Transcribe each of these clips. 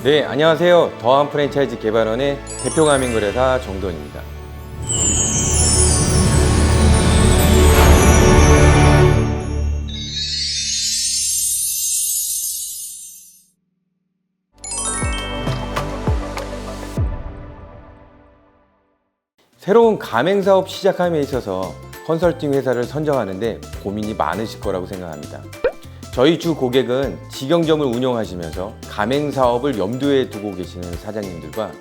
네, 안녕하세요. 더한 프랜차이즈 개발원의 대표 가맹거래사 정돈입니다. 새로운 가맹사업 시작함에 있어서 컨설팅 회사를 선정하는데 고민이 많으실 거라고 생각합니다. 저희 주 고객은 직영점을 운영하시면서 가맹사업을 염두에 두고 계시는 사장님들과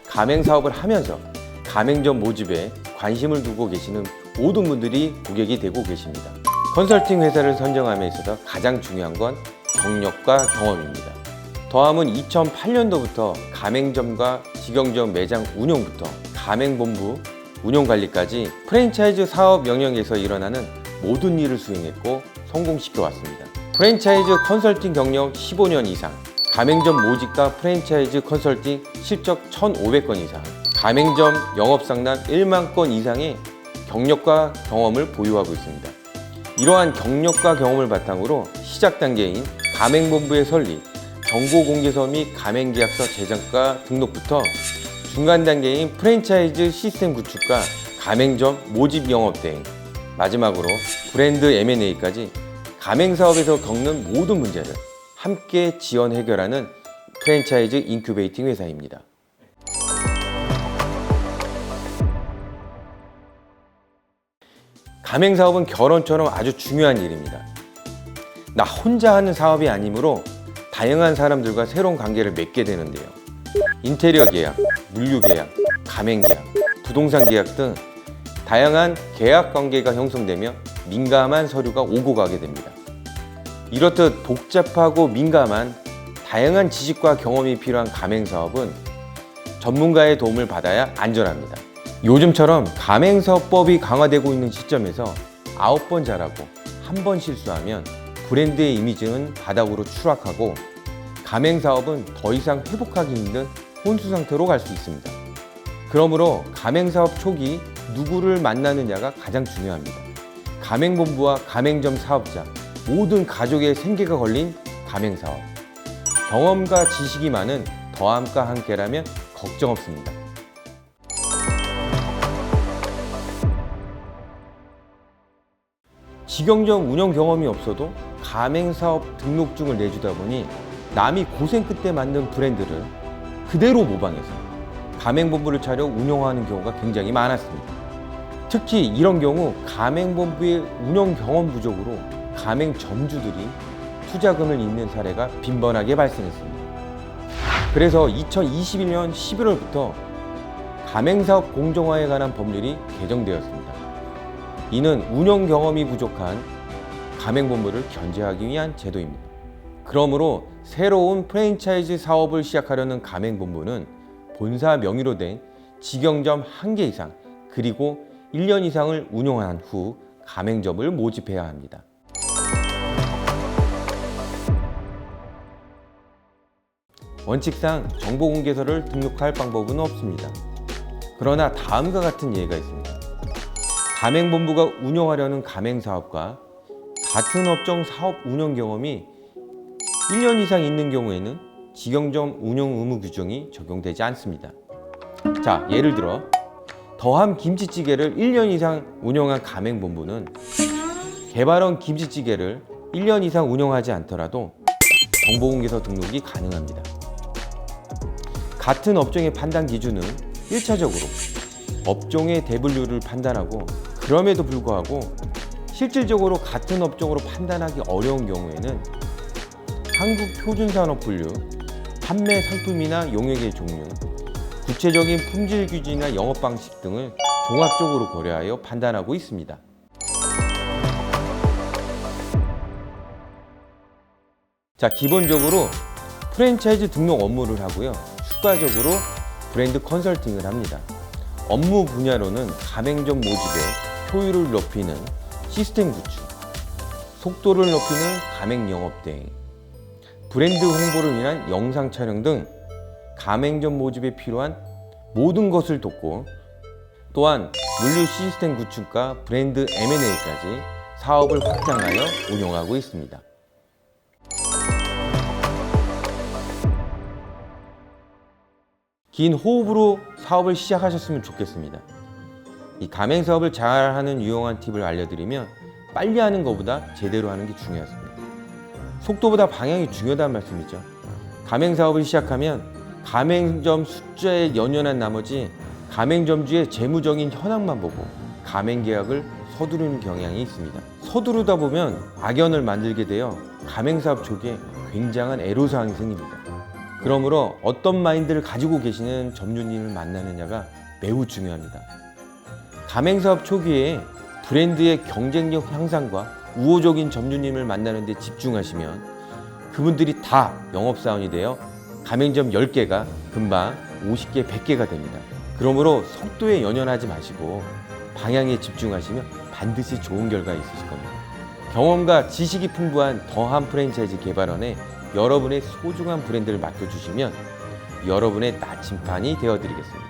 가맹사업을 하면서 가맹점 모집에 관심을 두고 계시는 모든 분들이 고객이 되고 계십니다. 컨설팅 회사를 선정함에 있어서 가장 중요한 건 경력과 경험입니다. 더함은 2008년도부터 가맹점과 직영점 매장 운영부터 가맹본부 운영관리까지 프랜차이즈 사업 영역에서 일어나는 모든 일을 수행했고 성공시켜 왔습니다. 프랜차이즈 컨설팅 경력 15년 이상, 가맹점 모집과 프랜차이즈 컨설팅 실적 1,500건 이상, 가맹점 영업상담 1만 건 이상의 경력과 경험을 보유하고 있습니다. 이러한 경력과 경험을 바탕으로 시작 단계인 가맹본부의 설립, 정보공개서 및 가맹계약서 제작과 등록부터 중간 단계인 프랜차이즈 시스템 구축과 가맹점 모집 영업 대행, 마지막으로 브랜드 M&A까지 가맹사업에서 겪는 모든 문제를 함께 지원 해결하는 프랜차이즈 인큐베이팅 회사입니다. 가맹사업은 결혼처럼 아주 중요한 일입니다. 나 혼자 하는 사업이 아니므로 다양한 사람들과 새로운 관계를 맺게 되는데요. 인테리어 계약, 물류 계약, 가맹 계약, 부동산 계약 등 다양한 계약 관계가 형성되며 민감한 서류가 오고 가게 됩니다. 이렇듯 복잡하고 민감한 다양한 지식과 경험이 필요한 가맹사업은 전문가의 도움을 받아야 안전합니다. 요즘처럼 가맹사업법이 강화되고 있는 시점에서 9번 잘하고 1번 실수하면 브랜드의 이미지는 바닥으로 추락하고 가맹사업은 더 이상 회복하기 힘든 혼수 상태로 갈 수 있습니다. 그러므로 가맹사업 초기 누구를 만나느냐가 가장 중요합니다. 가맹본부와 가맹점 사업자, 모든 가족의 생계가 걸린 가맹사업. 경험과 지식이 많은 더함과 함께라면 걱정 없습니다. 직영점 운영 경험이 없어도 가맹사업 등록증을 내주다 보니 남이 고생 끝에 만든 브랜드를 그대로 모방해서 가맹본부를 차려 운영하는 경우가 굉장히 많았습니다. 특히 이런 경우 가맹본부의 운영 경험 부족으로 가맹점주들이 투자금을 잃는 사례가 빈번하게 발생했습니다. 그래서 2021년 11월부터 가맹사업 공정화에 관한 법률이 개정되었습니다. 이는 운영 경험이 부족한 가맹본부를 견제하기 위한 제도입니다. 그러므로 새로운 프랜차이즈 사업을 시작하려는 가맹본부는 본사 명의로 된 직영점 1개 이상 그리고 1년 이상을 운영한 후 가맹점을 모집해야 합니다. 원칙상 정보공개서를 등록할 방법은 없습니다. 그러나 다음과 같은 예가 있습니다. 가맹본부가 운영하려는 가맹사업과 같은 업종 사업 운영 경험이 1년 이상 있는 경우에는 직영점 운영 의무 규정이 적용되지 않습니다. 자, 예를 들어 더함 김치찌개를 1년 이상 운영한 가맹본부는 개발원 김치찌개를 1년 이상 운영하지 않더라도 정보공개서 등록이 가능합니다. 같은 업종의 판단 기준은 1차적으로 업종의 대분류를 판단하고 그럼에도 불구하고 실질적으로 같은 업종으로 판단하기 어려운 경우에는 한국표준산업분류, 판매 상품이나 용역의 종류, 구체적인 품질 규칙이나 영업 방식 등을 종합적으로 고려하여 판단하고 있습니다. 자, 기본적으로 프랜차이즈 등록 업무를 하고요. 추가적으로 브랜드 컨설팅을 합니다. 업무 분야로는 가맹점 모집에 효율을 높이는 시스템 구축, 속도를 높이는 가맹 영업 대행, 브랜드 홍보를 위한 영상 촬영 등 가맹점 모집에 필요한 모든 것을 돕고 또한 물류 시스템 구축과 브랜드 M&A까지 사업을 확장하여 운영하고 있습니다. 긴 호흡으로 사업을 시작하셨으면 좋겠습니다. 이 가맹 사업을 잘하는 유용한 팁을 알려드리면 빨리 하는 것보다 제대로 하는 게 중요하습니다. 속도보다 방향이 중요하다는 말씀이죠. 가맹 사업을 시작하면 가맹점 숫자에 연연한 나머지 가맹점주의 재무적인 현황만 보고 가맹 계약을 서두르는 경향이 있습니다. 서두르다 보면 악연을 만들게 되어 가맹 사업 초기에 굉장한 애로사항이 생깁니다. 그러므로 어떤 마인드를 가지고 계시는 점주님을 만나느냐가 매우 중요합니다. 가맹사업 초기에 브랜드의 경쟁력 향상과 우호적인 점주님을 만나는 데 집중하시면 그분들이 다 영업사원이 되어 가맹점 10개가 금방 50개, 100개가 됩니다. 그러므로 속도에 연연하지 마시고 방향에 집중하시면 반드시 좋은 결과 있으실 겁니다. 경험과 지식이 풍부한 더한 프랜차이즈 개발원에 여러분의 소중한 브랜드를 맡겨주시면 여러분의 나침반이 되어드리겠습니다.